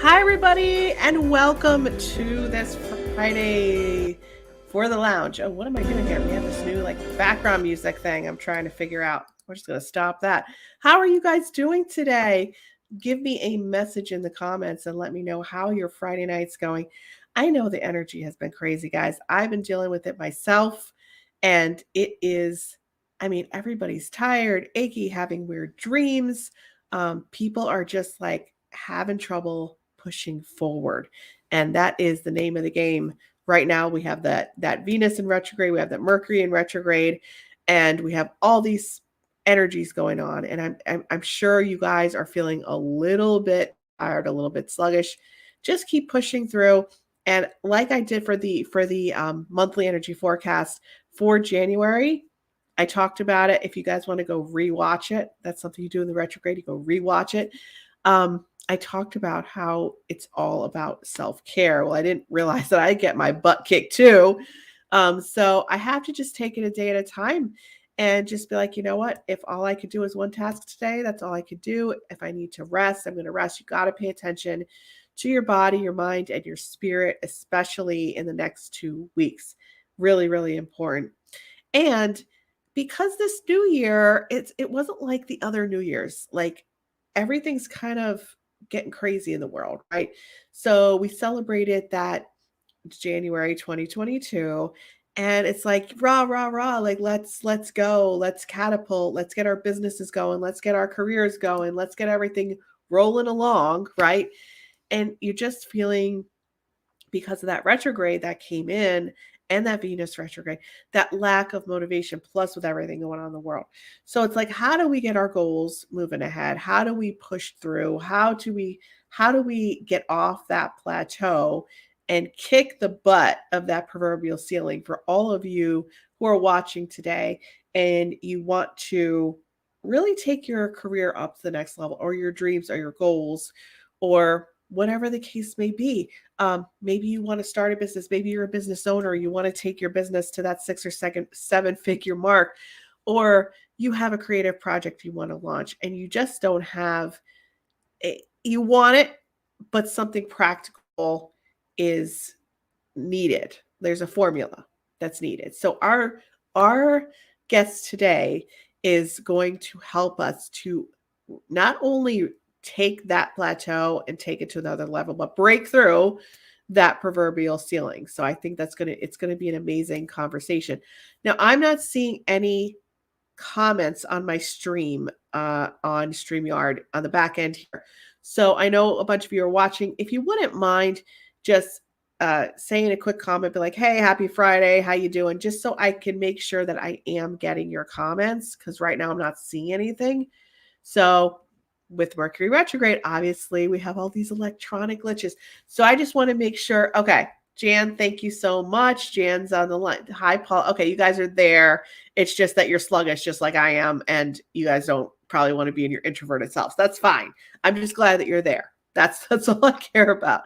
Hi, everybody, and welcome to this Friday for the lounge. Oh, what am I doing here? We have this new background music thing I'm trying to figure out. We're just going to stop that. How are you guys doing today? Give me a message in the comments and let me know how your Friday night's going. I know the energy has been crazy, guys. I've been dealing with it myself, and it is, everybody's tired, achy, having weird dreams. People are just having trouble pushing forward. And that is the name of the game. Right now we have that Venus in retrograde, we have that Mercury in retrograde, and we have all these energies going on. And I'm sure you guys are feeling a little bit tired, a little bit sluggish. Just keep pushing through. And like I did for the monthly energy forecast for January, I talked about it. If you guys want to go rewatch it, that's something you do in the retrograde. You go rewatch it. I talked about how it's all about self-care. Well, I didn't realize that I get my butt kicked too. So I have to just take it a day at a time and just be like, you know what? If all I could do is one task today, that's all I could do. If I need to rest, I'm going to rest. You got to pay attention to your body, your mind, and your spirit, especially in the next 2 weeks. Really, really important. And because this new year, it wasn't like the other New Year's. Like everything's kind of getting crazy in the world, right? So we celebrated that January 2022, and it's like rah rah rah, like let's go, let's catapult, let's get our businesses going, let's get our careers going, let's get everything rolling along, right? And you're just feeling, because of that retrograde that came in and that Venus retrograde, that lack of motivation, plus with everything going on in the world. So it's like, how do we get our goals moving ahead? How do we push through? How do we get off that plateau and kick the butt of that proverbial ceiling for all of you who are watching today and you want to really take your career up to the next level, or your dreams or your goals, or whatever the case may be. Maybe you want to start a business. Maybe you're a business owner. You want to take your business to that 6 or 7 figure mark, or you have a creative project you want to launch and you just don't have it. You want it, but something practical is needed. There's a formula that's needed. So our guest today is going to help us to not only take that plateau and take it to another level, but break through that proverbial ceiling. So I think it's going to be an amazing conversation. Now, I'm not seeing any comments on my stream on StreamYard on the back end here. So I know a bunch of you are watching. If you wouldn't mind just saying a quick comment, be like, hey, happy Friday, how you doing? Just so I can make sure that I am getting your comments, because right now I'm not seeing anything. So with Mercury retrograde, obviously we have all these electronic glitches. So I just want to make sure. Okay, Jan, thank you so much. Jan's on the line. Hi, Paul. Okay, you guys are there. It's just that you're sluggish, just like I am, and you guys don't probably want to be in your introverted selves. That's fine. I'm just glad that you're there. That's all I care about.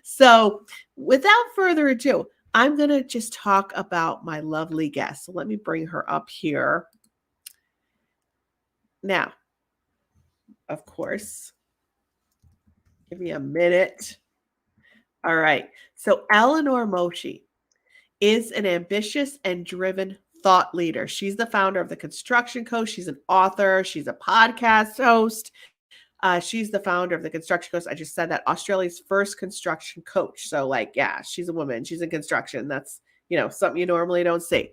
So without further ado, I'm going to just talk about my lovely guest. So let me bring her up here. Now, of course, give me a minute. All right. So Elinor Moshe is an ambitious and driven thought leader. She's the founder of The Construction Coach. She's an author. She's a podcast host. She's the founder of The Construction Coach. I just said that, Australia's first construction coach. So yeah, she's a woman. She's in construction. That's, something you normally don't see.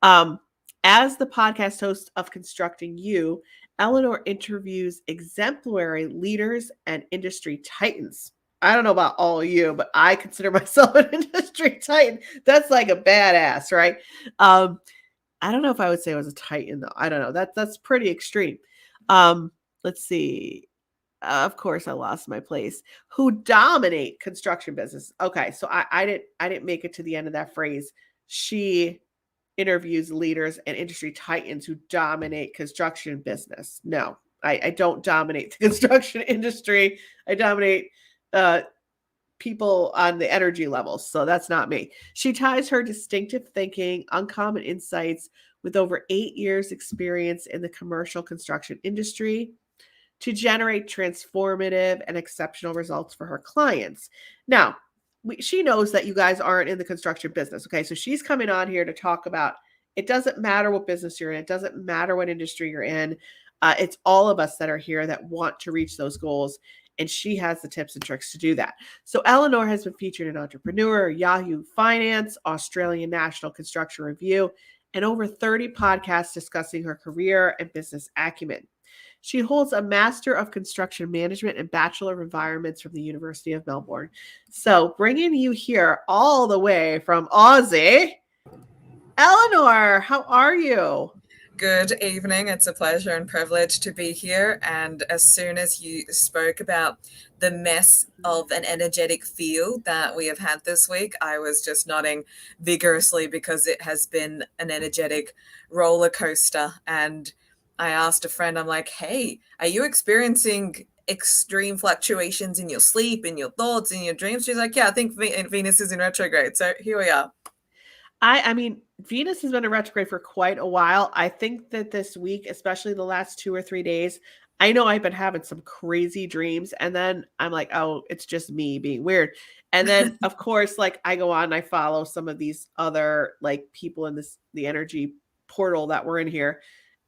As the podcast host of Constructing You, Elinor interviews exemplary leaders and industry titans. I don't know about all of you, but I consider myself an industry titan. That's like a badass, right? I don't know if I would say I was a titan, though. I don't know. That's pretty extreme. Let's see. Of course, I lost my place. Who dominate construction business? Okay, so I didn't make it to the end of that phrase. She interviews leaders and industry titans who dominate construction business. No, I don't dominate the construction industry. I dominate people on the energy levels. So that's not me. She ties her distinctive thinking, uncommon insights with over 8 years experience in the commercial construction industry to generate transformative and exceptional results for her clients. Now, she knows that you guys aren't in the construction business. Okay. So she's coming on here to talk about it doesn't matter what business you're in, it doesn't matter what industry you're in. It's all of us that are here that want to reach those goals. And she has the tips and tricks to do that. So Elinor has been featured in Entrepreneur, Yahoo Finance, Australian National Construction Review, and over 30 podcasts discussing her career and business acumen. She holds a Master of Construction Management and Bachelor of Environments from the University of Melbourne. So bringing you here all the way from Aussie, Elinor, how are you? Good evening. It's a pleasure and privilege to be here. And as soon as you spoke about the mess of an energetic field that we have had this week, I was just nodding vigorously because it has been an energetic roller coaster. And I asked a friend, I'm like, hey, are you experiencing extreme fluctuations in your sleep, in your thoughts, in your dreams? She's like, yeah, I think Venus is in retrograde. So here we are. I mean, Venus has been in retrograde for quite a while. I think that this week, especially the last 2 or 3 days, I know I've been having some crazy dreams. And then I'm like, oh, it's just me being weird. And then, of course, like I go on and I follow some of these other like people in the energy portal that we're in here.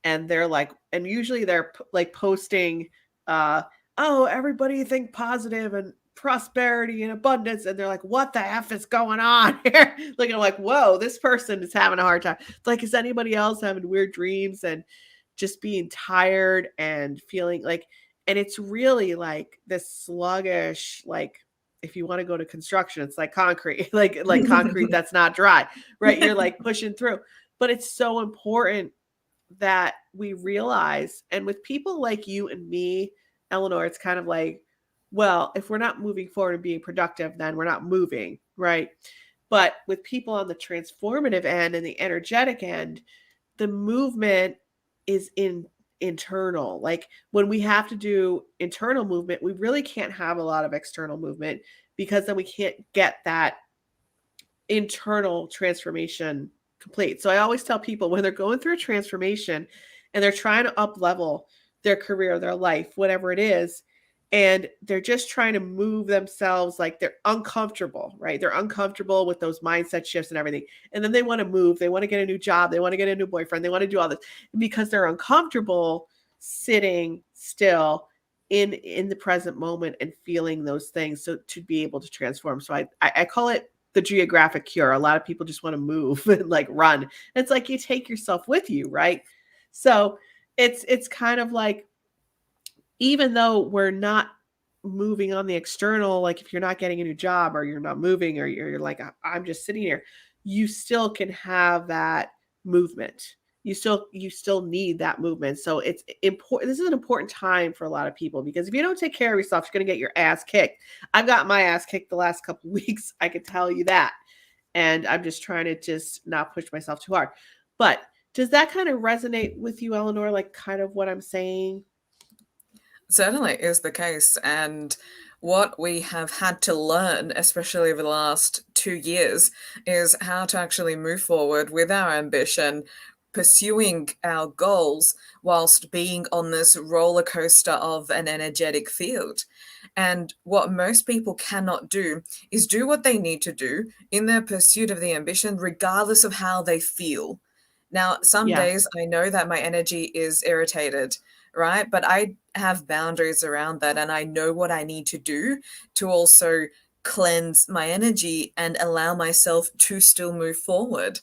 And they're like, and usually they're like posting, oh, everybody think positive and prosperity and abundance, and they're like, what the f is going on here? Like, I'm like, whoa, this person is having a hard time. It's like, is anybody else having weird dreams and just being tired and feeling like, and it's really like this sluggish, like if you want to go to construction, it's like concrete, like concrete that's not dry, right? You're like pushing through. But it's so important that we realize, and with people like you and me, Elinor, it's kind of like, well, if we're not moving forward and being productive, then we're not moving, right? But with people on the transformative end and the energetic end, the movement is internal. Like when we have to do internal movement, we really can't have a lot of external movement because then we can't get that internal transformation complete. So I always tell people when they're going through a transformation and they're trying to up level their career, their life, whatever it is, and they're just trying to move themselves, like they're uncomfortable, right? They're uncomfortable with those mindset shifts and everything. And then they want to move, they want to get a new job, they want to get a new boyfriend, they want to do all this. And because they're uncomfortable sitting still in the present moment and feeling those things, so to be able to transform. So I call it the geographic cure. A lot of people just want to move and like run. It's like you take yourself with you, right? So it's kind of like, even though we're not moving on the external, like if you're not getting a new job or you're not moving or you're like, I'm just sitting here, you still can have that movement. You still need that movement. So it's important. This is an important time for a lot of people because if you don't take care of yourself, you're going to get your ass kicked. I've got my ass kicked the last couple of weeks. I can tell you that. And I'm just trying to just not push myself too hard. But does that kind of resonate with you, Elinor? Like kind of what I'm saying? Certainly is the case. And what we have had to learn, especially over the last 2 years, is how to actually move forward with our ambition, pursuing our goals whilst being on this roller coaster of an energetic field. And what most people cannot do is do what they need to do in their pursuit of the ambition, regardless of how they feel. Now, some Yeah. days I know that my energy is irritated, right? But I have boundaries around that and I know what I need to do to also cleanse my energy and allow myself to still move forward.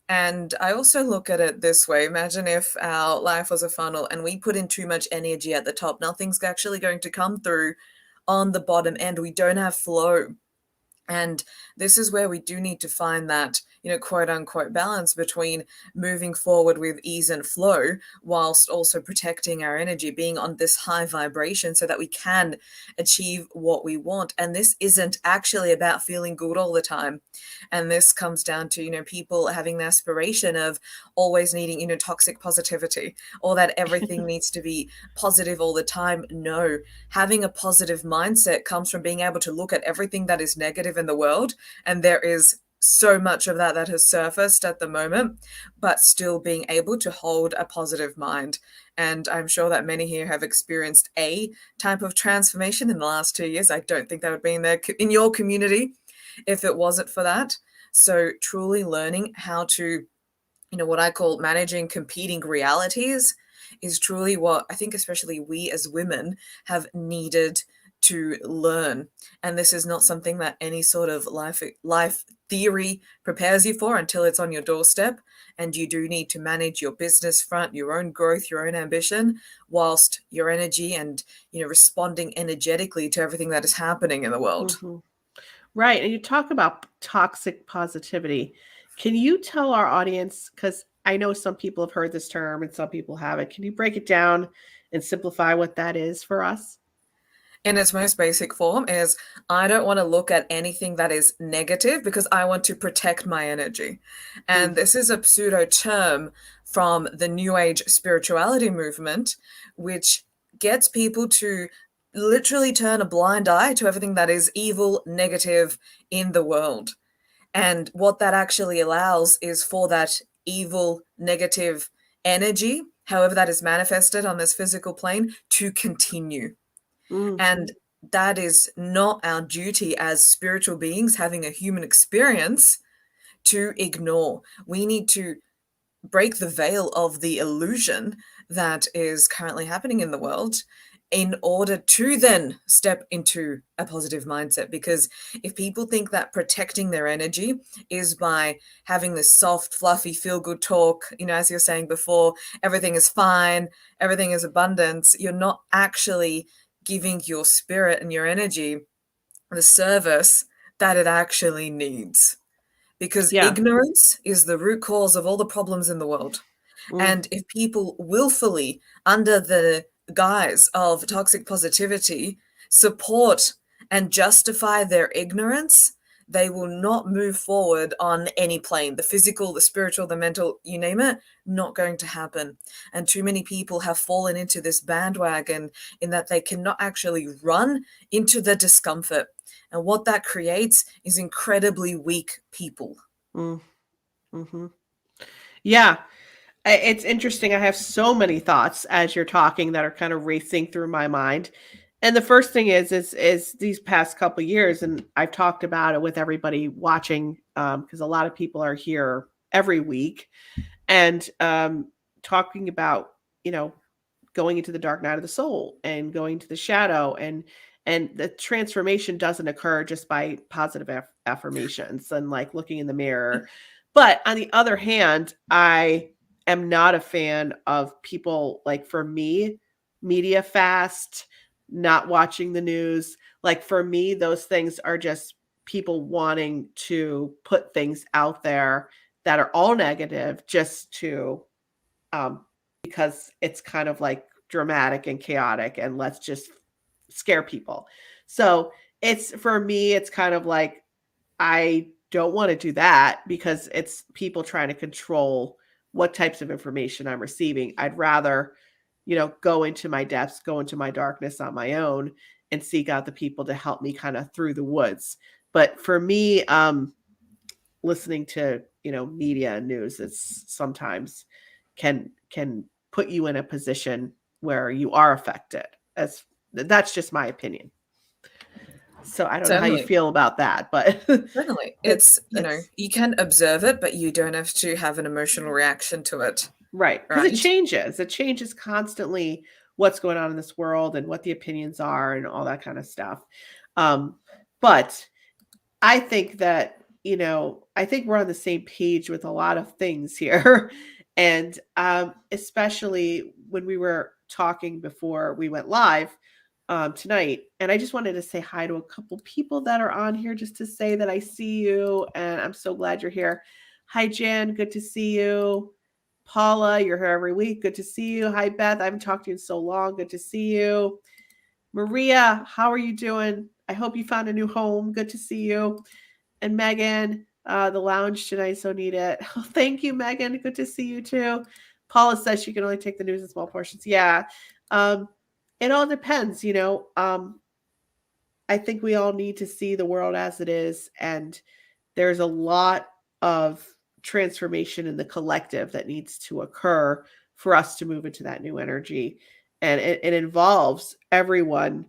And I also look at it this way. Imagine if our life was a funnel and we put in too much energy at the top, nothing's actually going to come through on the bottom end. We don't have flow. And this is where we do need to find that, quote unquote balance between moving forward with ease and flow whilst also protecting our energy, being on this high vibration so that we can achieve what we want. And this isn't actually about feeling good all the time. And this comes down to, people having the aspiration of always needing, toxic positivity or that everything needs to be positive all the time. No, having a positive mindset comes from being able to look at everything that is negative in the world, and there is so much of that has surfaced at the moment, but still being able to hold a positive mind. And I'm sure that many here have experienced a type of transformation in the last 2 years. I don't think that would be in your community if it wasn't for that. So truly learning how to, what I call managing competing realities is truly what I think, especially we as women, have needed to learn. And this is not something that any sort of life theory prepares you for until it's on your doorstep. And you do need to manage your business front, your own growth, your own ambition, whilst your energy and, responding energetically to everything that is happening in the world. Mm-hmm. Right. And you talk about toxic positivity. Can you tell our audience, because I know some people have heard this term and some people haven't, can you break it down and simplify what that is for us? In its most basic form is I don't want to look at anything that is negative because I want to protect my energy. And Mm. this is a pseudo term from the New Age spirituality movement, which gets people to literally turn a blind eye to everything that is evil, negative in the world. And what that actually allows is for that evil, negative energy, however that is manifested on this physical plane, to continue. Mm. And that is not our duty as spiritual beings having a human experience to ignore. We need to break the veil of the illusion that is currently happening in the world in order to then step into a positive mindset. Because if people think that protecting their energy is by having this soft, fluffy, feel good talk, as you're saying before, everything is fine, everything is abundance, you're not actually giving your spirit and your energy the service that it actually needs. Because Yeah. ignorance is the root cause of all the problems in the world. Mm. And if people willfully, under the guise of toxic positivity, support and justify their ignorance, they will not move forward on any plane. The physical, the spiritual, the mental, you name it, not going to happen. And too many people have fallen into this bandwagon in that they cannot actually run into the discomfort. And what that creates is incredibly weak people. Mm. Mm-hmm. Yeah. It's interesting. I have so many thoughts as you're talking that are kind of racing through my mind. And the first thing is these past couple years, and I've talked about it with everybody watching, because a lot of people are here every week, and talking about, you know, going into the dark night of the soul and going to the shadow, and the transformation doesn't occur just by positive affirmations and like looking in the mirror. But on the other hand, I am not a fan of people, like, for me, media fast, not watching the news. Like, for me, those things are just people wanting to put things out there that are all negative just to um, because it's kind of like dramatic and chaotic, and let's just scare people. So it's, for me, it's kind of like, I don't want to do that because it's people trying to control what types of information I'm receiving. I'd rather, go into my depths, go into my darkness on my own and seek out the people to help me kind of through the woods. But for me, listening to, media and news, it's sometimes can put you in a position where you are affected. That's just my opinion. So I don't know how you Certainly. feel about that, but Certainly. that's It's, that's you can observe it, but you don't have to have an emotional reaction to it, right, because it right? changes. It changes constantly what's going on in this world and what the opinions are and all that kind of stuff. Um, but I think that, I think we're on the same page with a lot of things here. And especially when we were talking before we went live tonight. And I just wanted to say hi to a couple people that are on here, just to say that I see you and I'm so glad you're here. Hi, Jan. Good to see you. Paula, you're here every week. Good to see you. Hi, Beth. I haven't talked to you in so long. Good to see you. Maria, how are you doing? I hope you found a new home. Good to see you. And Megan, the lounge tonight, so need it. Oh, thank you, Megan. Good to see you too. Paula says she can only take the news in small portions. Yeah. Um, it all depends, I think we all need to see the world as it is, and there's a lot of transformation in the collective that needs to occur for us to move into that new energy. And it involves everyone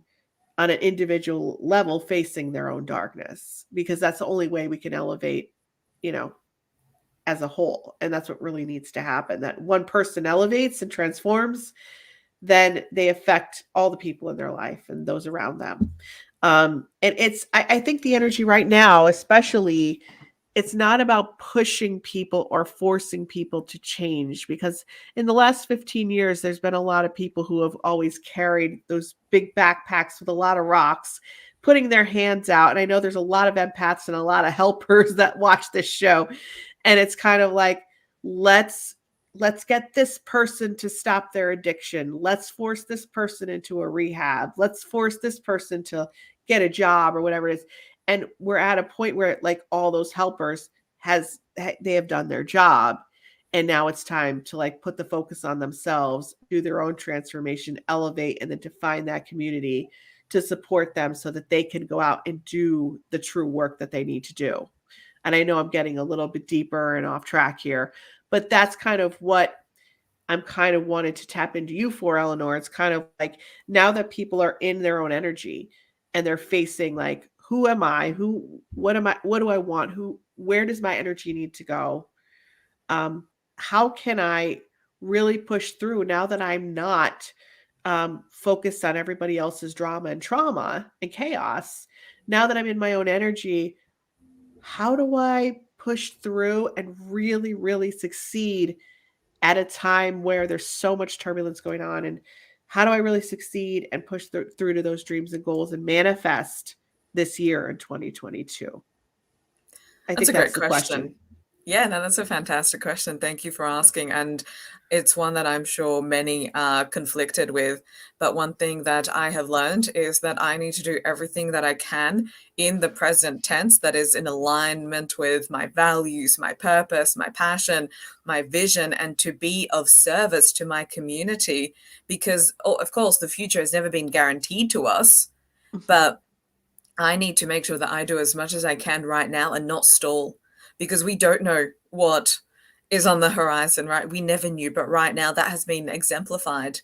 on an individual level facing their own darkness, because that's the only way we can elevate, you know, as a whole. And that's what really needs to happen, that one person elevates and transforms, then they affect all the people in their life and those around them. And I think the energy right now, especially, it's not about pushing people or forcing people to change, because in the last 15 years, there's been a lot of people who have always carried those big backpacks with a lot of rocks, putting their hands out. And I know there's a lot of empaths and a lot of helpers that watch this show. And it's kind of like, let's get this person to stop their addiction. Let's force this person into a rehab. Let's force this person to get a job or whatever it is. And we're at a point where, like, all those helpers they have done their job, and now it's time to, like, put the focus on themselves, do their own transformation, elevate, and then to find that community to support them so that they can go out and do the true work that they need to do. And I know I'm getting a little bit deeper and off track here, but that's kind of what I'm kind of wanting to tap into you for, Elinor. It's kind of like, now that people are in their own energy and they're facing, like, who am I? What am I? What do I want? Where does my energy need to go? How can I really push through now that I'm not focused on everybody else's drama and trauma and chaos? Now that I'm in my own energy, how do I push through and really, really succeed at a time where there's so much turbulence going on? And how do I really succeed and push through to those dreams and goals and manifest this year in 2022? I That's think a great that's the question. question. Yeah, no, that's a fantastic question. Thank you for asking. And it's one that I'm sure many are conflicted with. But one thing that I have learned is that I need to do everything that I can in the present tense that is in alignment with my values, my purpose, my passion, my vision, and to be of service to my community. Because, oh, of course, the future has never been guaranteed to us, but I need to make sure that I do as much as I can right now and not stall, because we don't know what is on the horizon, right? We never knew, but right now that has been exemplified.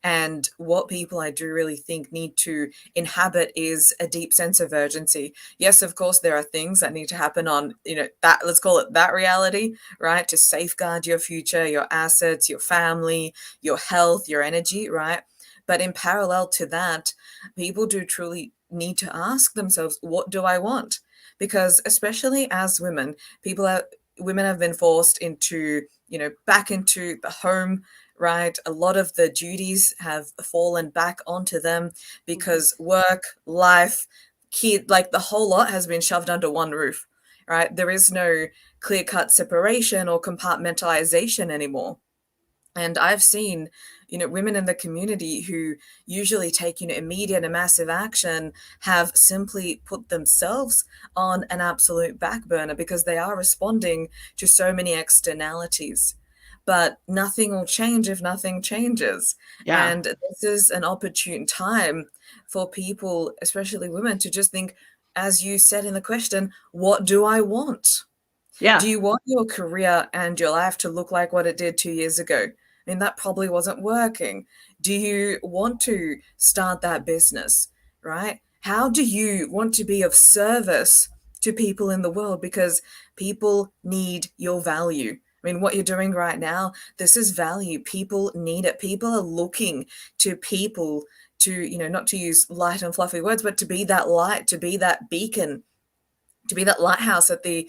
And what people, I do really think, need to inhabit is a deep sense of urgency. Yes, of course, there are things that need to happen on, that, let's call it that reality, right? To safeguard your future, your assets, your family, your health, your energy, right? But in parallel to that, people do truly need to ask themselves, what do I want? Because especially as women, women have been forced into, back into the home, right? A lot of the duties have fallen back onto them because work, life, kid, like the whole lot has been shoved under one roof, right? There is no clear-cut separation or compartmentalization anymore. And I've seen, women in the community who usually take, immediate and massive action have simply put themselves on an absolute back burner because they are responding to so many externalities. But nothing will change if nothing changes. Yeah. And this is an opportune time for people, especially women, to just think, as you said in the question, what do I want? Do Yeah. you want your career and your life to look like what it did 2 years ago? I mean, that probably wasn't working. Do you want to start that business, right? How do you want to be of service to people in the world? Because people need your value. I mean, what you're doing right now, this is value. People need it. People are looking to people to, not to use light and fluffy words, but to be that light, to be that beacon, to be that lighthouse at the,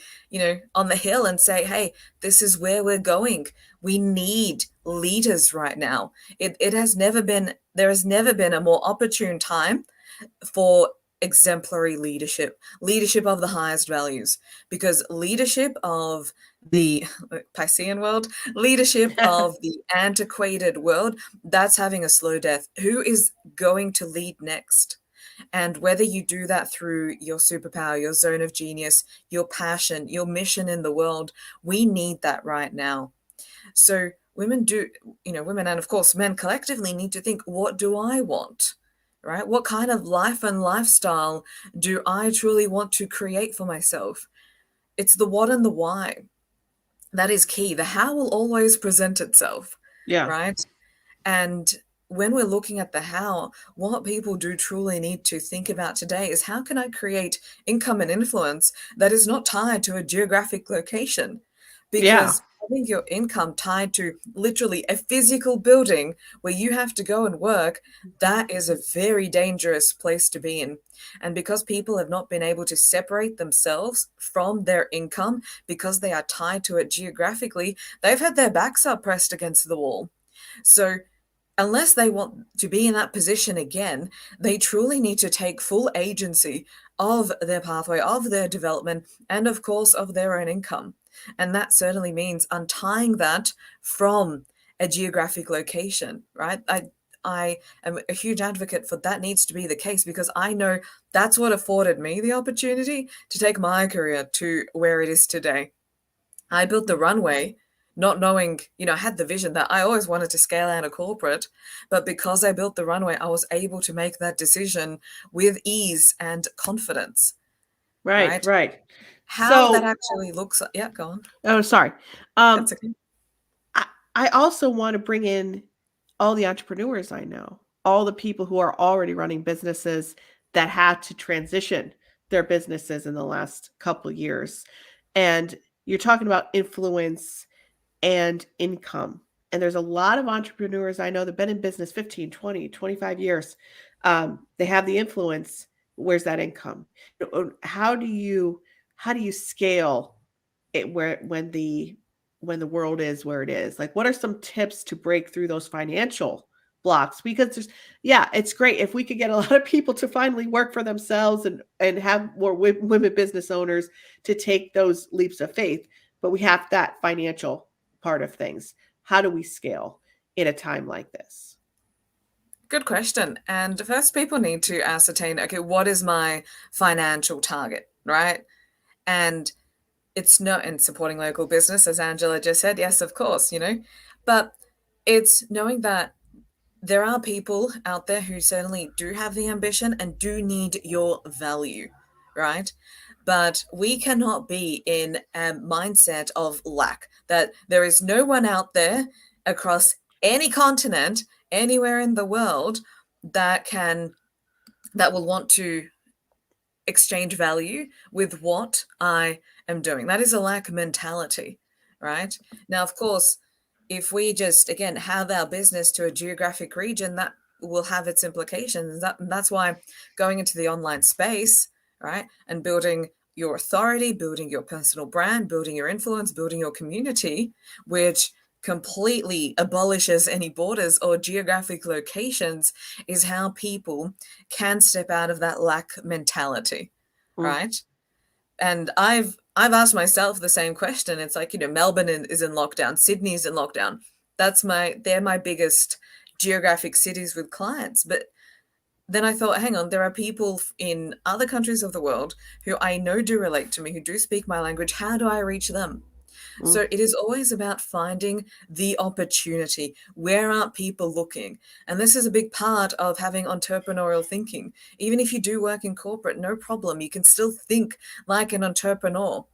on the hill and say, hey, this is where we're going. We need leaders right now. There has never been a more opportune time for exemplary leadership of the highest values, because leadership of the Piscean world, leadership of the antiquated world, that's having a slow death. Who is going to lead next? And whether you do that through your superpower, your zone of genius, your passion, your mission in the world, we need that right now. So women and of course men collectively need to think, what do I want? Right? What kind of life and lifestyle do I truly want to create for myself? it's the what and the why that is key. The how will always present itself, Yeah. right? And when we're looking at the how, what people do truly need to think about today is, how can I create income and influence that is not tied to a geographic location? Yeah. Because having your income tied to literally a physical building where you have to go and work, that is a very dangerous place to be in. And because people have not been able to separate themselves from their income because they are tied to it geographically, they've had their backs up pressed against the wall. So unless they want to be in that position again, they truly need to take full agency of their pathway, of their development, and of course, of their own income. And that certainly means untying that from a geographic location, right? I am a huge advocate for that needs to be the case, because I know that's what afforded me the opportunity to take my career to where it is today. I built the runway not knowing, I had the vision that I always wanted to scale out a corporate, but because I built the runway, I was able to make that decision with ease and confidence, Right. right? Right. How that So, actually looks, yeah, go on. oh, sorry. Um, That's okay. I also want to bring in all the entrepreneurs I know, all the people who are already running businesses that had to transition their businesses in the last couple of years. And you're talking about influence and income. And there's a lot of entrepreneurs I know that have been in business 15, 20, 25 years. They have the influence. Where's that income? How do you scale it where when the world is where it is? Like, what are some tips to break through those financial blocks? Because yeah, it's great if we could get a lot of people to finally work for themselves and have more women business owners to take those leaps of faith, but we have that financial part of things. How do we scale in a time like this? Good question. And first, people need to ascertain, okay, what is my financial target, right? And it's not in supporting local business, as Angela just said. Yes, of course, but it's knowing that there are people out there who certainly do have the ambition and do need your value, right? But we cannot be in a mindset of lack, that there is no one out there across any continent, anywhere in the world, that will want to exchange value with what I am doing. That is a lack mentality, right? Now, of course, if we just, again, have our business to a geographic region, that will have its implications. That's why going into the online space, right, and building your authority, building your personal brand, building your influence, building your community, which completely abolishes any borders or geographic locations, is how people can step out of that lack mentality, Mm. right? And I've asked myself the same question. It's like, Melbourne is in lockdown, Sydney's in lockdown. They're my biggest geographic cities with clients. But then I thought, hang on, there are people in other countries of the world who I know do relate to me, who do speak my language. How do I reach them? Mm. So it is always about finding the opportunity. Where aren't people looking? And this is a big part of having entrepreneurial thinking. Even if you do work in corporate, no problem. You can still think like an entrepreneur.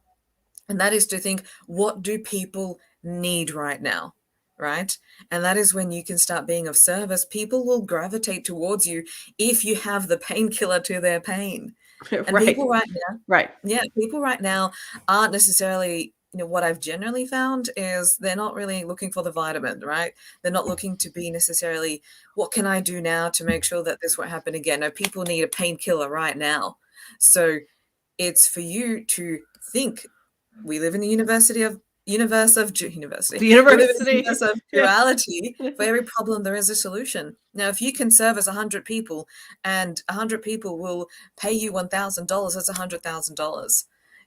And that is to think, what do people need right now? Right. And that is when you can start being of service. People will gravitate towards you if you have the painkiller to their pain. And Right. people right now, Right. yeah, people right now aren't necessarily, what I've generally found is they're not really looking for the vitamin, right? They're not looking to be necessarily, what can I do now to make sure that this won't happen again? No, people need a painkiller right now. So it's for you to think. We live in the university. The We live in a university. universe of Yeah. duality. For every problem, there is a solution. Now, if you can service 100 people, and 100 people will pay you $1,000, that's $100,000.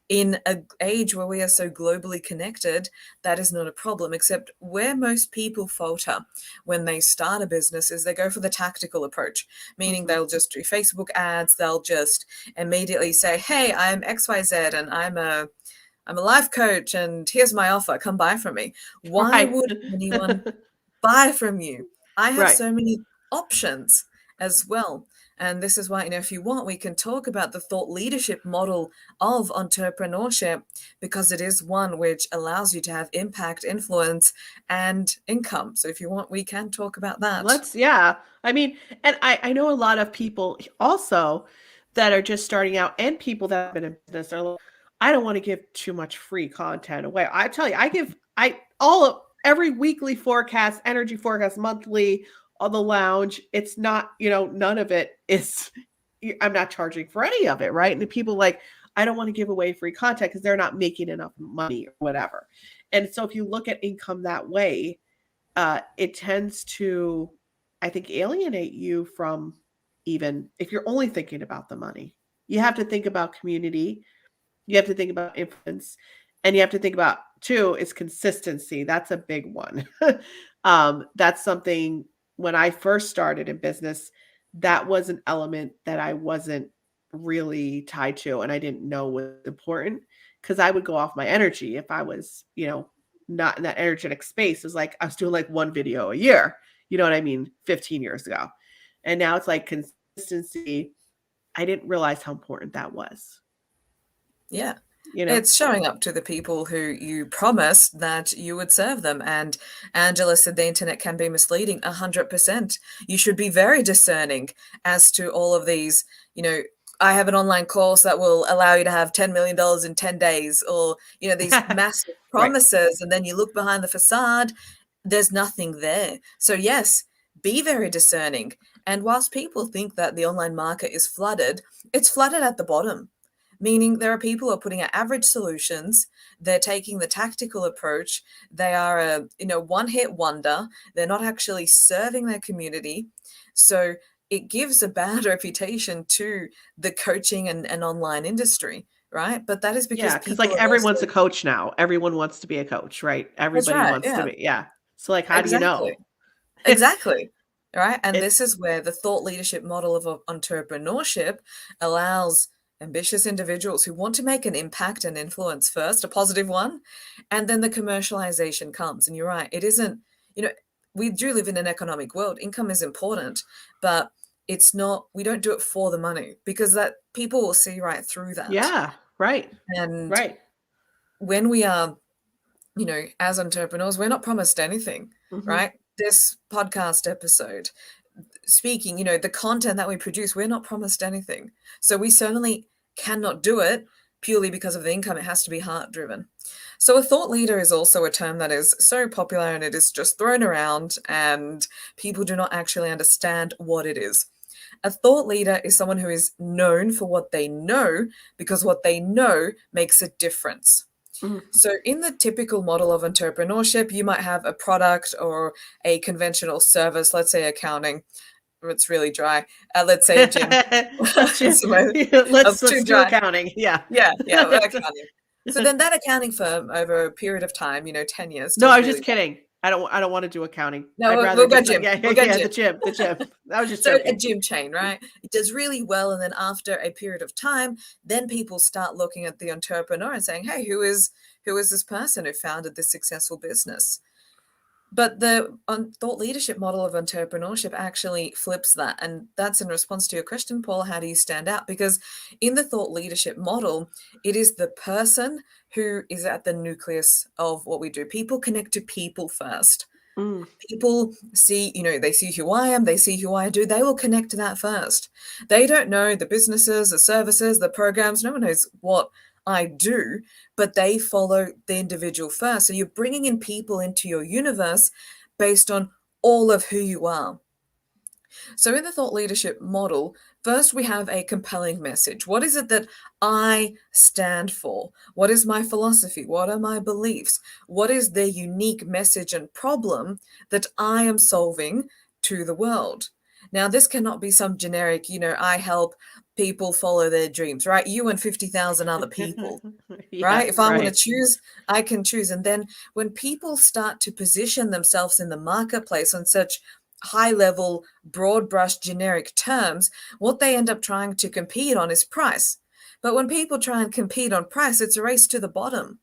In an age where we are so globally connected, that is not a problem. Except where most people falter when they start a business is they go for the tactical approach, meaning Mhm. they'll just do Facebook ads. They'll just immediately say, hey, I'm XYZ and I'm a life coach and here's my offer. Come buy from me. Why Right. would anyone buy from you? I have Right. so many options as well. And this is why, if you want, we can talk about the thought leadership model of entrepreneurship, because it is one which allows you to have impact, influence, and income. So if you want, we can talk about that. Yeah. I mean, and I know a lot of people also that are just starting out, and people that have been in business are like, I don't want to give too much free content away. I tell you, every weekly forecast, energy forecast, monthly on the lounge. It's not, none of it is, I'm not charging for any of it, right? And the people like, I don't want to give away free content because they're not making enough money or whatever. And so if you look at income that way, it tends to, I think, alienate you from, even if you're only thinking about the money. You have to think about community. You have to think about influence. And you have to think about, too, is consistency. That's a big one. That's something, when I first started in business, that was an element that I wasn't really tied to, and I didn't know was important, because I would go off my energy if I was, not in that energetic space. It was like I was doing like one video a year, you know what I mean, 15 years ago. And now it's like consistency. I didn't realize how important that was. Yeah. It's showing up to the people who you promised that you would serve them. And Angela said the internet can be misleading. 100%. You should be very discerning as to all of these, I have an online course that will allow you to have $10 million in 10 days, or, these massive promises. Right. And then you look behind the facade, there's nothing there. So yes, be very discerning. And whilst people think that the online market is flooded, it's flooded at the bottom. Meaning there are people who are putting out average solutions. They're taking the tactical approach. They are a one-hit wonder. They're not actually serving their community. So it gives a bad reputation to the coaching and online industry, right? But that is because because like everyone's a coach now. Everyone wants to be a coach, right? Everybody wants to be. Yeah. So like, how do you know? Exactly. Right. And this is where the thought leadership model of entrepreneurship allows ambitious individuals who want to make an impact and influence first, a positive one, and then the commercialization comes. And you're right, it isn't, we do live in an economic world. Income is important, but it's not, we don't do it for the money, because that people will see right through that. Yeah, right. And right. When we are, as entrepreneurs, we're not promised anything, right? This podcast episode, speaking, the content that we produce, we're not promised anything. So we certainly cannot do it purely because of the income. It has to be heart driven. So a thought leader is also a term that is so popular, and it is just thrown around, and people do not actually understand what it is. A thought leader is someone who is known for what they know, because what they know makes a difference. So in the typical model of entrepreneurship, you might have a product or a conventional service, let's say accounting. It's really dry. Let's say a gym. let's do accounting. Yeah. Accounting. So then that accounting firm, over a period of time, 10 years. No, I was just kidding. I don't want to do accounting. No, we'll go gym. The gym. I was just joking. A gym chain, right? It does really well, and then after a period of time, then people start looking at the entrepreneur and saying, "Hey, who is this person who founded this successful business?" But the thought leadership model of entrepreneurship actually flips that. And that's in response to your question, Paul, how do you stand out? Because in the thought leadership model, it is the person who is at the nucleus of what we do. People connect to people first. People see, they see who I am, they see who I do, they will connect to that first. They don't know the businesses, the services, the programs. No one knows what I do, but they follow the individual first. So you're bringing in people into your universe based on all of who you are. So in the thought leadership model, first we have a compelling message. What is it that I stand for? What is my philosophy? What are my beliefs? What is the unique message and problem that I am solving to the world? Now, this cannot be some generic, I help people follow their dreams, right? You and 50,000 other people, right? If I want to choose, I can choose. And then when people start to position themselves in the marketplace on such high level, broad brush, generic terms, what they end up trying to compete on is price. But when people try and compete on price, it's a race to the bottom.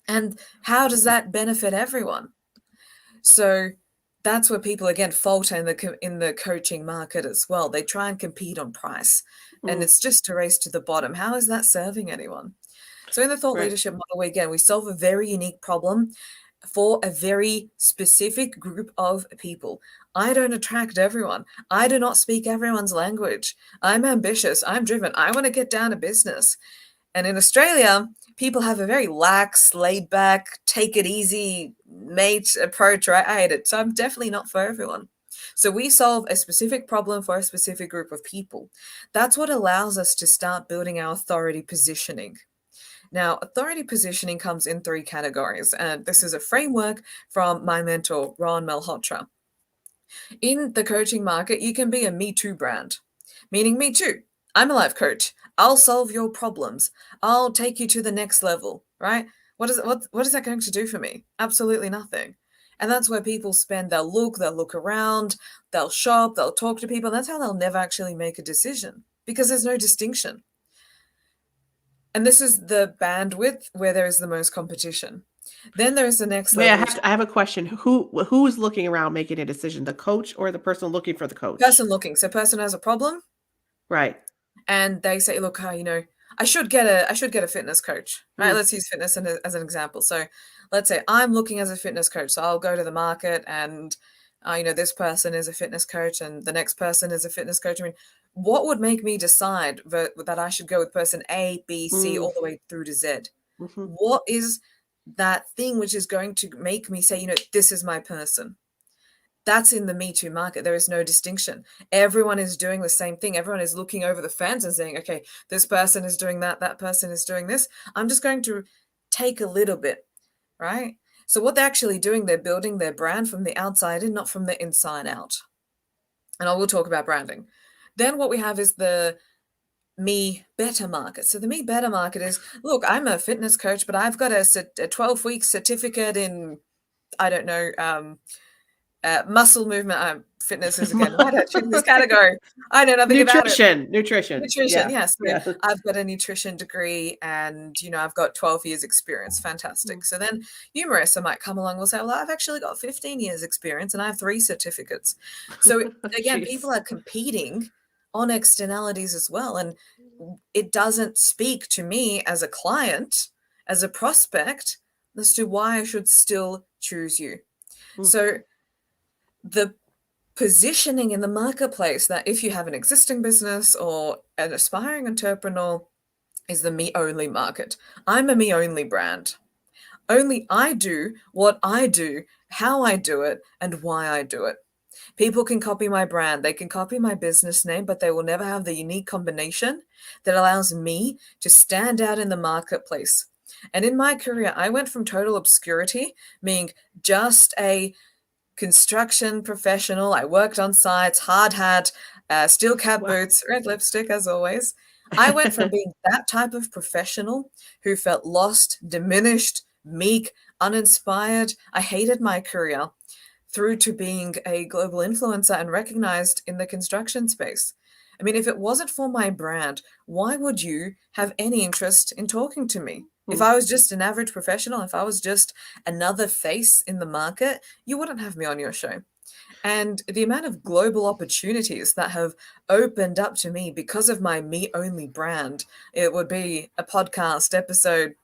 And how does that benefit everyone? So that's where people again falter in the coaching market as well. They try and compete on price, and Mm, it's just a race to the bottom. How is that serving anyone? So in the thought right. leadership model, again, we solve a very unique problem for a very specific group of people. I don't attract everyone. I do not speak everyone's language. I'm ambitious. I'm driven. I want to get down to business. And in Australia, people have a very lax, laid back, take it easy, mate approach, right? I hate it. So I'm definitely not for everyone. So we solve a specific problem for a specific group of people. That's what allows us to start building our authority positioning. Now, authority positioning comes in three categories, and this is a framework from my mentor, Ron Malhotra. In the coaching market, you can be a Me Too brand, meaning me too. I'm a life coach. I'll solve your problems. I'll take you to the next level, right? What is that going to do for me? Absolutely nothing. And that's where people spend, they'll look around, they'll shop, they'll talk to people. That's how they'll never actually make a decision because there's no distinction. And this is the bandwidth where there is the most competition. Then there's the next Wait, level, which is I have a question. Who's looking around making a decision? The coach or the person looking for the coach? person looking. So person has a problem Right. and they say, look, I should get a fitness coach, right? Mm, Let's use fitness as an example. So let's say I'm looking as a fitness coach. So I'll go to the market and, this person is a fitness coach and the next person is a fitness coach. I mean, what would make me decide that I should go with person A, B, C, mm, all the way through to Z? mhm, What is that thing which is going to make me say, this is my person? That's in the Me Too market. There is no distinction. Everyone is doing the same thing. Everyone is looking over the fence and saying, okay, this person is doing that, that person is doing this. I'm just going to take a little bit, right? So what they're actually doing, they're building their brand from the outside in, not from the inside out. And I will talk about branding. Then what we have is the Me Better market. So the Me Better market is, look, I'm a fitness coach, but I've got a 12-week certificate in, I don't know, muscle movement, fitness is again, why did I choose this category? I know nothing about it. Nutrition. Nutrition, Yeah. yes. So Yeah. I've got a nutrition degree and, I've got 12 years experience. Mm, Fantastic. So then you, Marissa, might come along and will say, well, I've actually got 15 years experience and I have 3 certificates. So again, jeez. people are competing on externalities as well. And it doesn't speak to me as a client, as a prospect, as to why I should still choose you. Mm, So the positioning in the marketplace that if you have an existing business or an aspiring entrepreneur is the me only market. I'm a me only brand. Only I do what I do, how I do it, and why I do it. People can copy my brand, they can copy my business name, but they will never have the unique combination that allows me to stand out in the marketplace. And in my career, I went from total obscurity, being just a construction professional. I worked on sites, hard hat, steel cap wow. boots, red lipstick as always. I went from being that type of professional who felt lost, diminished, meek, uninspired. I hated my career through to being a global influencer and recognized in the construction space. I mean, if it wasn't for my brand, why would you have any interest in talking to me? If Mm, I was just an average professional, if I was just another face in the market, you wouldn't have me on your show. And the amount of global opportunities that have opened up to me because of my me only brand, it would be a podcast episode.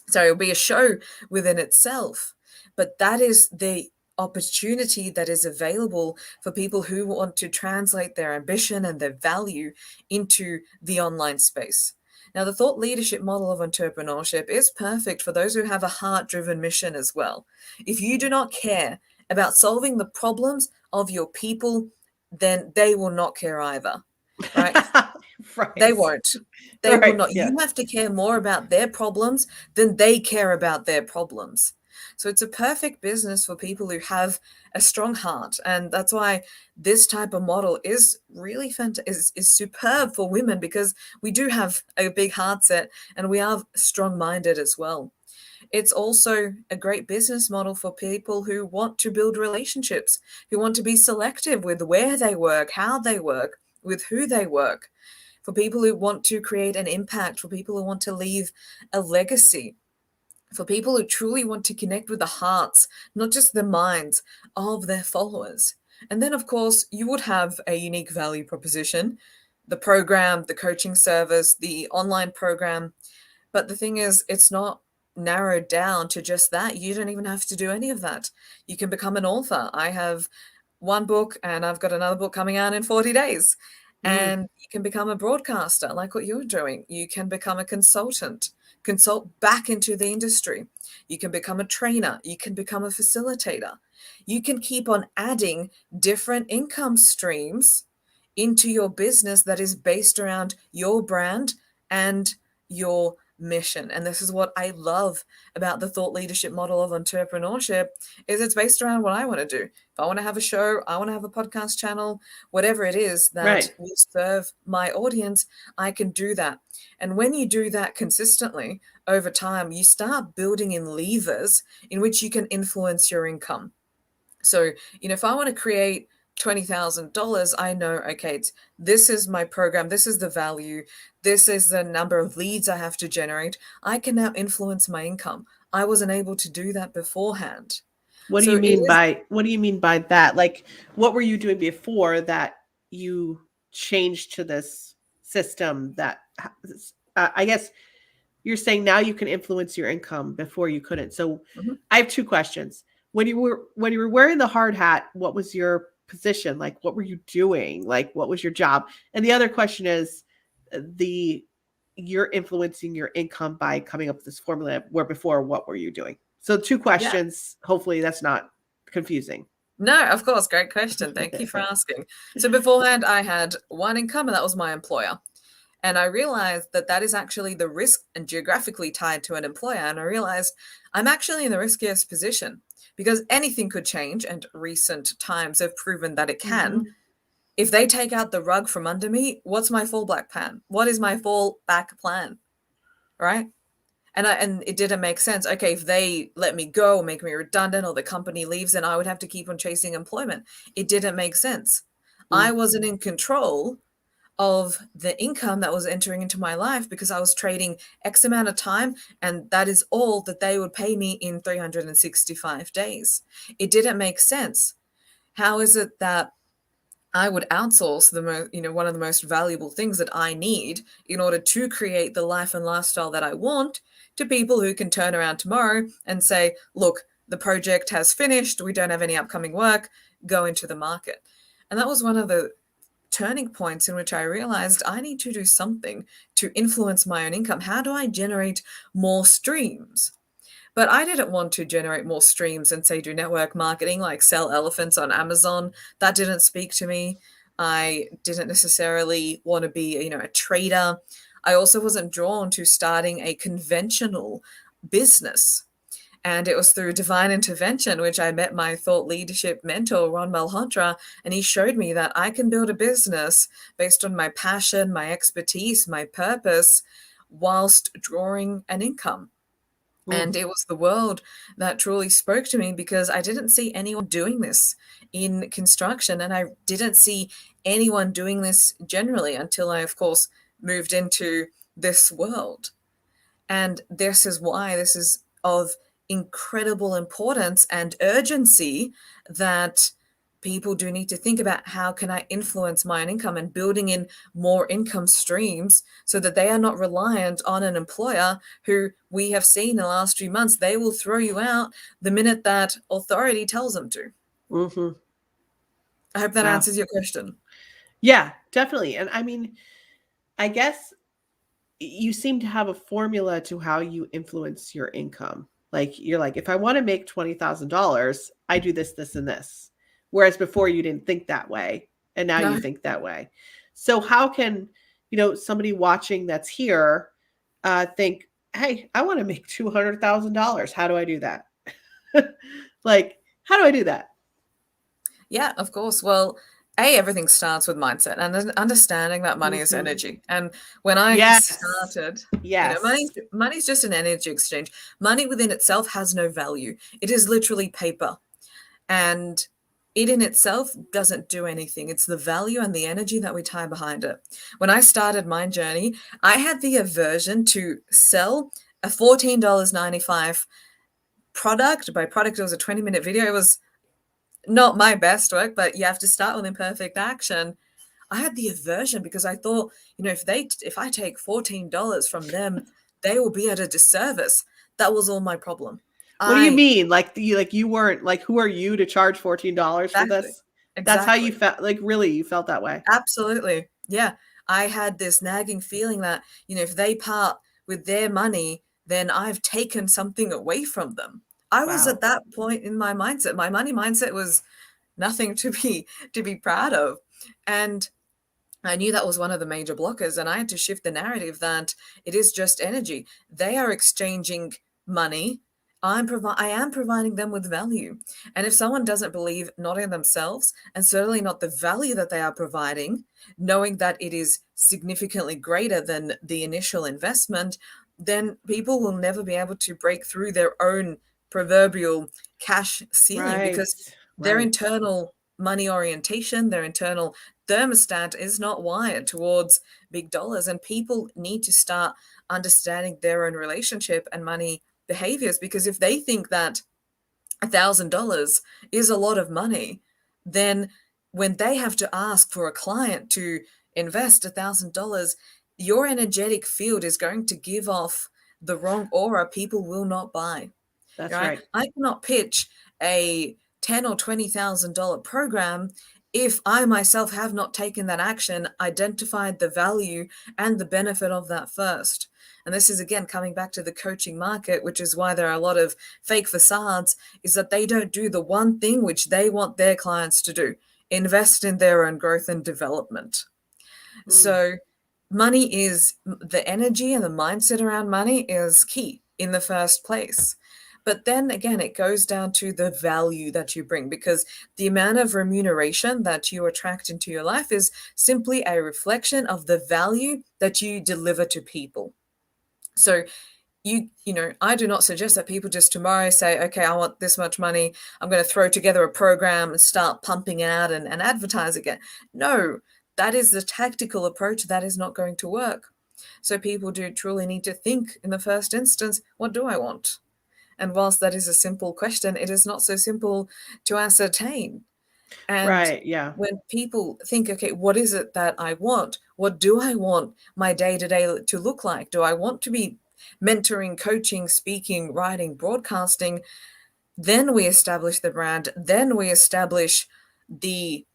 So it would be a show within itself. But that is the opportunity that is available for people who want to translate their ambition and their value into the online space. Now, the thought leadership model of entrepreneurship is perfect for those who have a heart driven mission as well. If you do not care about solving the problems of your people, then they will not care either, right? They right. won't. They will Right. not. Yeah. You have to care more about their problems than they care about their problems. So it's a perfect business for people who have a strong heart. And that's why this type of model is really is superb for women because we do have a big heart set and we are strong minded as well. It's also a great business model for people who want to build relationships, who want to be selective with where they work, how they work, with who they work, for people who want to create an impact, for people who want to leave a legacy, for people who truly want to connect with the hearts, not just the minds of their followers. And then, of course, you would have a unique value proposition, the program, the coaching service, the online program. But the thing is, it's not narrowed down to just that. You don't even have to do any of that. You can become an author. I have one book and I've got another book coming out in 40 days. Mm. And you can become a broadcaster like what you're doing. You can become a consultant, consult back into the industry. You can become a trainer. You can become a facilitator. You can keep on adding different income streams into your business that is based around your brand and your mission. And this is what I love about the thought leadership model of entrepreneurship, is it's based around what I want to do. If I want to have a show, I want to have a podcast channel, whatever it is that Right. will serve my audience, I can do that. And when you do that consistently over time, you start building in levers in which you can influence your income. So, if I want to create $20,000, I know, okay, this is my program, this is the value, this is the number of leads I have to generate. I can now influence my income. I wasn't able to do that beforehand. What do So you it mean is, by that? Like, what were you doing before that you changed to this system that I guess you're saying now you can influence your income before you couldn't. So Mhm. I have two questions. When you were wearing the hard hat, what was your position? Like, what were you doing? Like, what was your job? And the other question is the you're influencing your income by coming up with this formula, where before what were you doing? So two Yeah. questions. Hopefully that's not confusing. No, of course. Great question. Thank you for asking. So beforehand, I had one income, and that was my employer. And I realized that that is actually the risk and geographically tied to an employer. And I realized I'm actually in the riskiest position because anything could change. And recent times have proven that it can. Mhm. If they take out the rug from under me, what's my fallback plan? What is my fallback plan? Right? And it didn't make sense. Okay, if they let me go or make me redundant or the company leaves, then I would have to keep on chasing employment. It didn't make sense. I Mm. wasn't in control of the income that was entering into my life because I was trading X amount of time, and that is all that they would pay me in 365 days. It didn't make sense. How is it that I would outsource one of the most valuable things that I need in order to create the life and lifestyle that I want to people who can turn around tomorrow and say, look, the project has finished, we don't have any upcoming work, go into the market. And that was one of the turning points in which I realized I need to do something to influence my own income. How do I generate more streams? But I didn't want to generate more streams and say do network marketing, like sell elephants on Amazon. That didn't speak to me. I didn't necessarily want to be, a trader. I also wasn't drawn to starting a conventional business. And it was through divine intervention, which I met my thought leadership mentor, Ron Malhotra, and he showed me that I can build a business based on my passion, my expertise, my purpose, whilst drawing an income. And Mm. it was the world that truly spoke to me because I didn't see anyone doing this in construction. And I didn't see anyone doing this generally until I, of course, moved into this world. And this is why this is of incredible importance and urgency that people do need to think about how can I influence my own income and building in more income streams so that they are not reliant on an employer who we have seen in the last few months. They will throw you out the minute that authority tells them to. Mhm. I hope that Wow. answers your question. Yeah, definitely. And I mean, I guess you seem to have a formula to how you influence your income. Like you're like, if I want to make $20,000, I do this, this, and this. Whereas before you didn't think that way, and now you No. think that way. So how can somebody watching that's here think, hey, I want to make $200,000. How do I do that? Like, how do I do that? Yeah, of course. Well, everything starts with mindset and then understanding that money is Hmm. energy. And when I Yes, started, yes. money's just an energy exchange. Money within itself has no value. It is literally paper. And it in itself doesn't do anything. It's the value and the energy that we tie behind it. When I started my journey, I had the aversion to sell a $14.95 product. By product, it was a 20-minute video. It was not my best work, but you have to start with imperfect action. I had the aversion because I thought, if I take $14 from them, they will be at a disservice. That was all my problem. What do you mean? You weren't like, who are you to charge $14 for Exactly. this? That's how you Exactly. felt. Like, really, you felt that way? Absolutely. Yeah. I had this nagging feeling that, if they part with their money, then I've taken something away from them. I was at Wow. that point in my mindset. My money mindset was nothing to be proud of. And I knew that was one of the major blockers, and I had to shift the narrative that it is just energy. They are exchanging money. I am providing them with value. And if someone doesn't believe not in themselves, and certainly not the value that they are providing, knowing that it is significantly greater than the initial investment, then people will never be able to break through their own proverbial cash ceiling, Right. because their Right. internal money orientation, their internal thermostat is not wired towards big dollars. And people need to start understanding their own relationship and money behaviors, because if they think that $1,000 is a lot of money, then when they have to ask for a client to invest $1,000, your energetic field is going to give off the wrong aura. People will not buy. That's Right? right. I cannot pitch a $10,000 or $20,000 program if I myself have not taken that action, identified the value and the benefit of that first. And this is again coming back to the coaching market, which is why there are a lot of fake facades, is that they don't do the one thing which they want their clients to do: invest in their own growth and development. Mm. So money is the energy, and the mindset around money is key in the first place. But then again, it goes down to the value that you bring, because the amount of remuneration that you attract into your life is simply a reflection of the value that you deliver to people. So I do not suggest that people just tomorrow say, okay, I want this much money, I'm going to throw together a program and start pumping out and advertise again. No, that is the tactical approach. That is not going to work. So people do truly need to think in the first instance, what do I want? And whilst that is a simple question, it is not so simple to ascertain. And Right. Yeah. when people think, okay, what is it that I want? What do I want my day-to-day to look like? Do I want to be mentoring, coaching, speaking, writing, broadcasting? Then we establish the brand. Then we establish the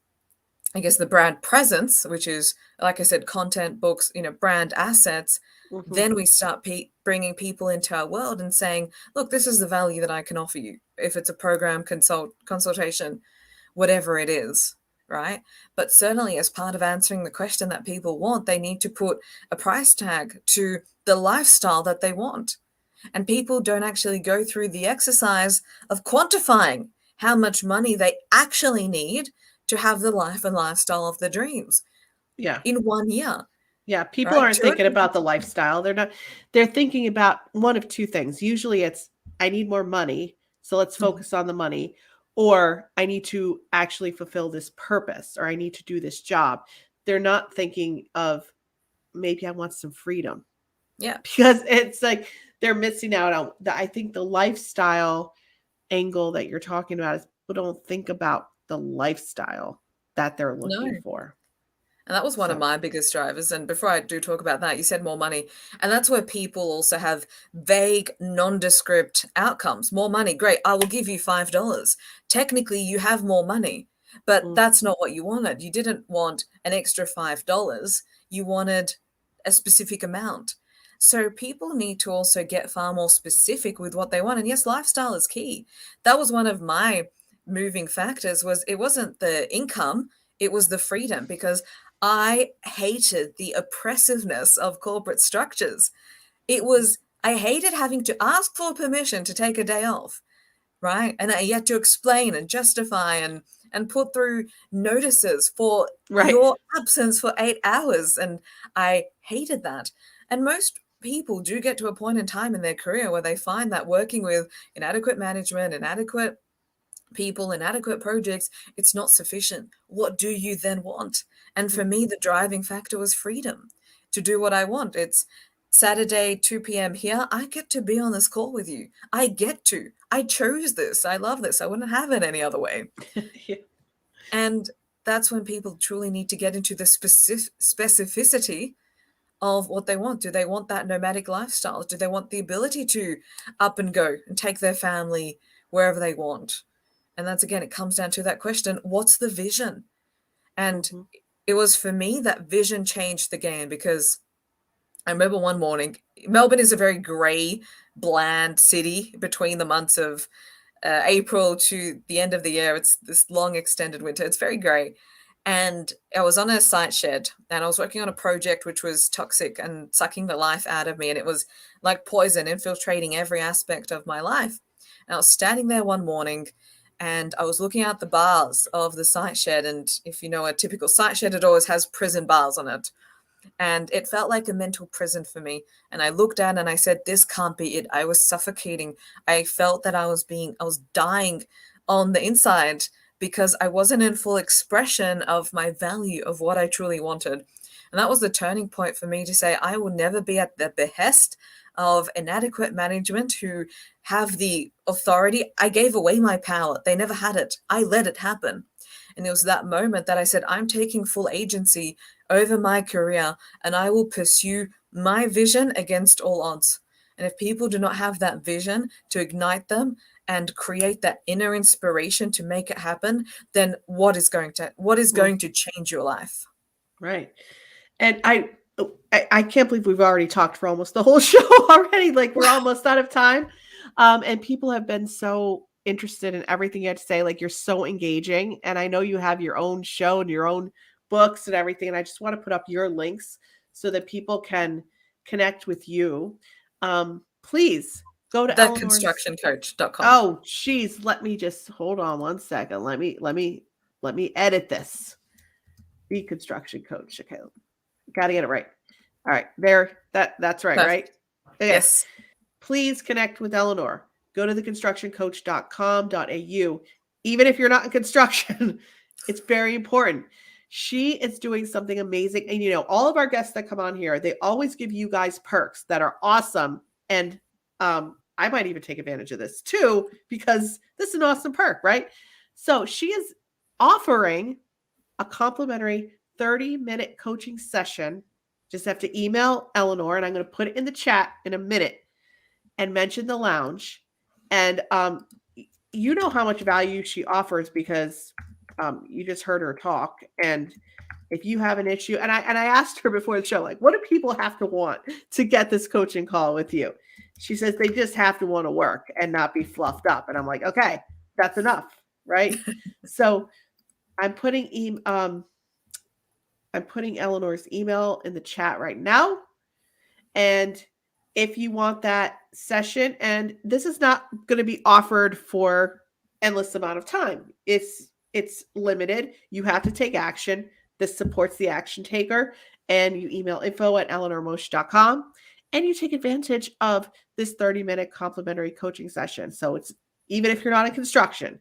the brand presence, which is, like I said, content, books, brand assets. Hmm. Then we start bringing people into our world and saying, look, this is the value that I can offer you. If it's a program, consultation, whatever it is, right? But certainly, as part of answering the question that people want, they need to put a price tag to the lifestyle that they want. And people don't actually go through the exercise of quantifying how much money they actually need to have the life and lifestyle of their dreams Yeah. in 1 year, Yeah. People right? aren't thinking about the lifestyle. They're thinking about one of two things. Usually it's, I need more money, so let's Mhm. focus on the money. Or I need to actually fulfill this purpose, or I need to do this job. They're not thinking of, maybe I want some freedom, Yeah, because it's like they're missing out on I think the lifestyle angle that you're talking about is, people don't think about the lifestyle that they're looking no. for. And that was one of So, my biggest drivers. And before I do talk about that, you said more money. And that's where people also have vague, nondescript outcomes. More money, great. I will give you $5. Technically, you have more money, but mm, that's not what you wanted. You didn't want an extra $5. You wanted a specific amount. So people need to also get far more specific with what they want. And yes, lifestyle is key. That was one of my moving factors. Was it wasn't the income, it was the freedom, because I hated the oppressiveness of corporate structures. I hated having to ask for permission to take a day off, right? And I had to explain and justify and put through notices for right. your absence for 8 hours. And I hated that. And most people do get to a point in time in their career where they find that working with inadequate management, inadequate people, inadequate projects, it's not sufficient. What do you then want? And for Mm, me, the driving factor was freedom to do what I want. It's Saturday, 2 p.m. here, I get to be on this call with you. I chose this. I love this. I wouldn't have it any other way. Yeah. And that's when people truly need to get into the specificity of what they want. Do they want that nomadic lifestyle? Do they want the ability to up and go and take their family wherever they want? And that's, again, it comes down to that question, what's the vision? And it was for me that vision changed the game, because I remember one morning, Melbourne is a very grey, bland city between the months of April to the end of the year. It's this long extended winter. It's very grey. And I was on a site shed and I was working on a project which was toxic and sucking the life out of me. And it was like poison, infiltrating every aspect of my life. And I was standing there one morning and I was looking out the bars of the site shed. And if you know a typical site shed, it always has prison bars on it. And it felt like a mental prison for me. And I looked down and I said, this can't be it. I was suffocating. I felt that I was dying on the inside because I wasn't in full expression of my value of what I truly wanted. And that was the turning point for me to say, I will never be at the behest of inadequate management who have the authority. I gave away my power. They never had it. I let it happen. And it was that moment that I said, I'm taking full agency over my career and I will pursue my vision against all odds. And if people do not have that vision to ignite them and create that inner inspiration to make it happen, then what is going to change your life? Right. And I can't believe we've already talked for almost the whole show already. Like, we're almost out of time. And people have been so interested in everything you had to say. Like, you're so engaging. And I know you have your own show and your own books and everything. And I just want to put up your links so that people can connect with you. Please go to theconstructioncoach.com. Oh, geez. Let me just hold on one second. Let me edit this. The construction coach. Okay. Got to get it right. All right. There. That's right. Perfect. Right. Okay. Yes. Please connect with Elinor. Go to theconstructioncoach.com.au. Even if you're not in construction, it's very important. She is doing something amazing. And, you know, all of our guests that come on here, they always give you guys perks that are awesome. And I might even take advantage of this too, because this is an awesome perk, right? So she is offering a complimentary 30-minute coaching session. Just have to email Elinor, and I'm going to put it in the chat in a minute, and mention the lounge. And you know how much value she offers because you just heard her talk. And if you have an issue, and I asked her before the show, like, what do people have to want to get this coaching call with you? She says they just have to want to work and not be fluffed up. And I'm like, okay, that's enough, right? So I'm putting Elinor's email in the chat right now. And if you want that session, and this is not going to be offered for endless amount of time. It's limited. You have to take action. This supports the action taker. And you email info@elinormoshe.com, and you take advantage of this 30-minute complimentary coaching session. So it's, even if you're not in construction,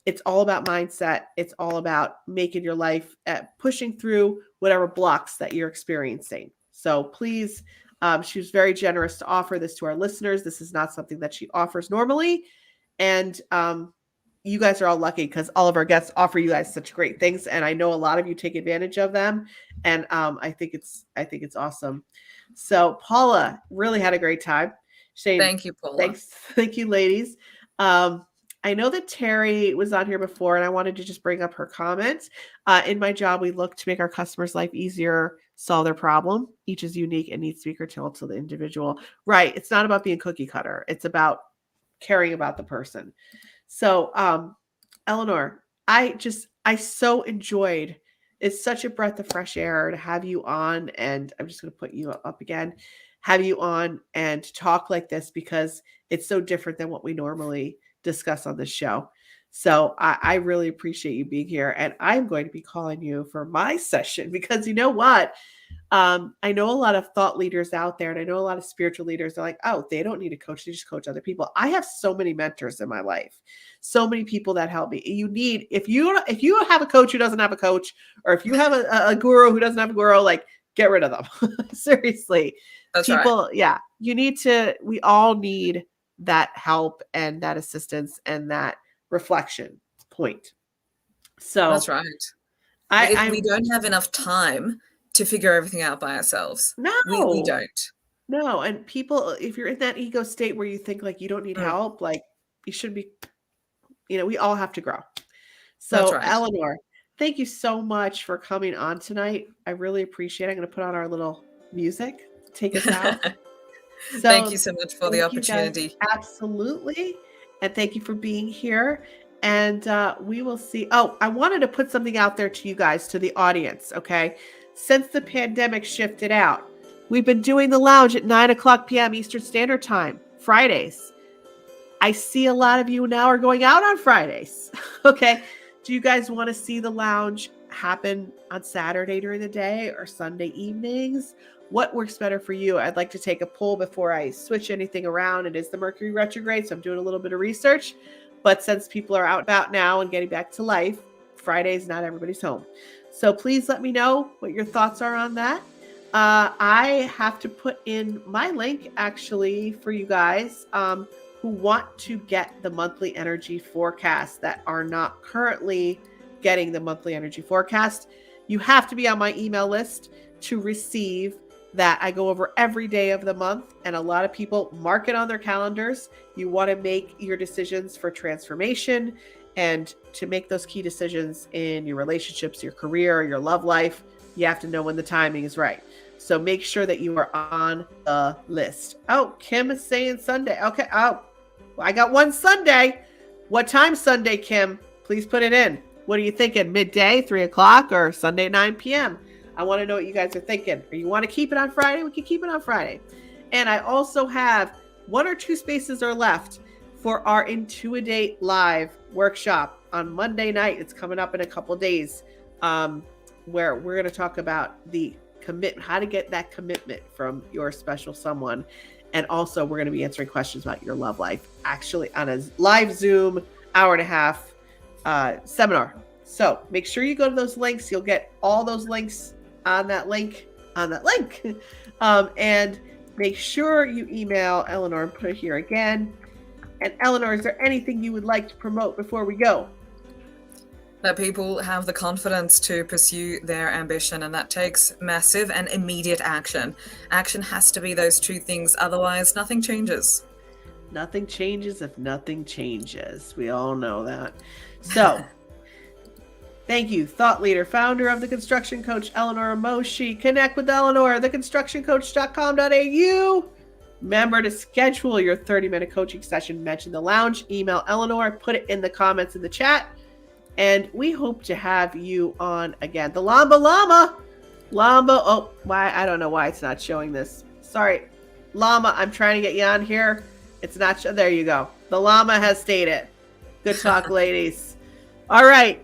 it's all about mindset. It's all about making your life, pushing through whatever blocks that you're experiencing. So please, she was very generous to offer this to our listeners. This is not something that she offers normally. And you guys are all lucky because all of our guests offer you guys such great things. And I know a lot of you take advantage of them. And I think it's awesome. So Paula really had a great time. Thank you, Paula. Thanks. Thank you, ladies. I know that Terry was on here before, and I wanted to just bring up her comments. In my job, we look to make our customers' life easier, solve their problem. Each is unique and needs to be curtailed to the individual. Right. It's not about being cookie cutter. It's about caring about the person. So, Elinor, I so enjoyed. It's such a breath of fresh air to have you on, and I'm just going to put you up again, have you on and talk like this because it's so different than what we normally discuss on this show. So I really appreciate you being here, and I'm going to be calling you for my session because you know what? I know a lot of thought leaders out there, and I know a lot of spiritual leaders are like, oh, they don't need a coach. They just coach other people. I have so many mentors in my life, so many people that help me. If you have a coach who doesn't have a coach, or if you have a guru who doesn't have a guru, like, get rid of them. Seriously. That's right. People, yeah, we all need that help and that assistance and that reflection point. That's So right. We I'm don't have enough time to figure everything out by ourselves. We no, don't. no. And people, if you're in that ego state where you think like you don't need Mm, help, like you should be, we all have to grow. that's So right. Elinor, thank you so much for coming on tonight. I really appreciate it. I'm going to put on our little music, take us out. Thank you So so much for the thank you guys. opportunity. Absolutely. And thank you for being here. And we will see. Oh, I wanted to put something out there to you guys, to the audience. Okay. Since the pandemic shifted out, we've been doing the lounge at 9 o'clock p.m. Eastern Standard Time, Fridays. I see a lot of you now are going out on Fridays. Okay. Do you guys want to see the lounge happen on Saturday during the day or Sunday evenings? What works better for you? I'd like to take a poll before I switch anything around. It is the Mercury retrograde, so I'm doing a little bit of research. But since people are out about now and getting back to life, Fridays, not everybody's home. So please let me know what your thoughts are on that. I have to put in my link actually for you guys who want to get the monthly energy forecast that are not currently getting the monthly energy forecast. You have to be on my email list to receive that. I go over every day of the month, and a lot of people mark it on their calendars. You want to make your decisions for transformation and to make those key decisions in your relationships, your career, your love life. You have to know when the timing is right. So make sure that you are on the list. Oh, Kim is saying Sunday. Okay. Oh, I got one Sunday. What time Sunday, Kim? Please put it in. What are you thinking? Midday, 3 o'clock, or Sunday at 9 p.m.? I want to know what you guys are thinking. Or you want to keep it on Friday? We can keep it on Friday. And I also have 1 or 2 spaces are left for our Intuidate Live workshop on Monday night. It's coming up in a couple days, where we're going to talk about the commitment, how to get that commitment from your special someone. And also we're going to be answering questions about your love life, actually on a live Zoom hour-and-a-half seminar. So make sure you go to those links. You'll get all those links on that link. And make sure you email Elinor and put it here again. And Elinor, is there anything you would like to promote before we go? That people have the confidence to pursue their ambition, and that takes massive and immediate action. Action has to be those 2 things, otherwise nothing changes. Nothing changes if nothing changes. We all know that. So thank you, thought leader, founder of The Construction Coach, Elinor Moshe. Connect with Elinor, theconstructioncoach.com.au. Remember to schedule your 30-minute coaching session. Mention the lounge, email Elinor, put it in the comments in the chat. And we hope to have you on again. The Lamba. Oh, why? I don't know why it's not showing this. Sorry. Llama, I'm trying to get you on here. It's not. There you go. The llama has stayed. Good talk, ladies. All right.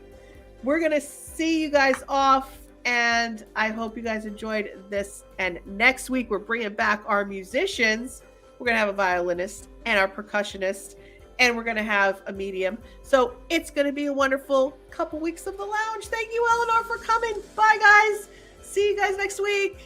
We're going to see you guys off. And I hope you guys enjoyed this. And next week, we're bringing back our musicians. We're going to have a violinist and our percussionist. And we're going to have a medium. So it's going to be a wonderful couple weeks of the lounge. Thank you, Elinor, for coming. Bye, guys. See you guys next week.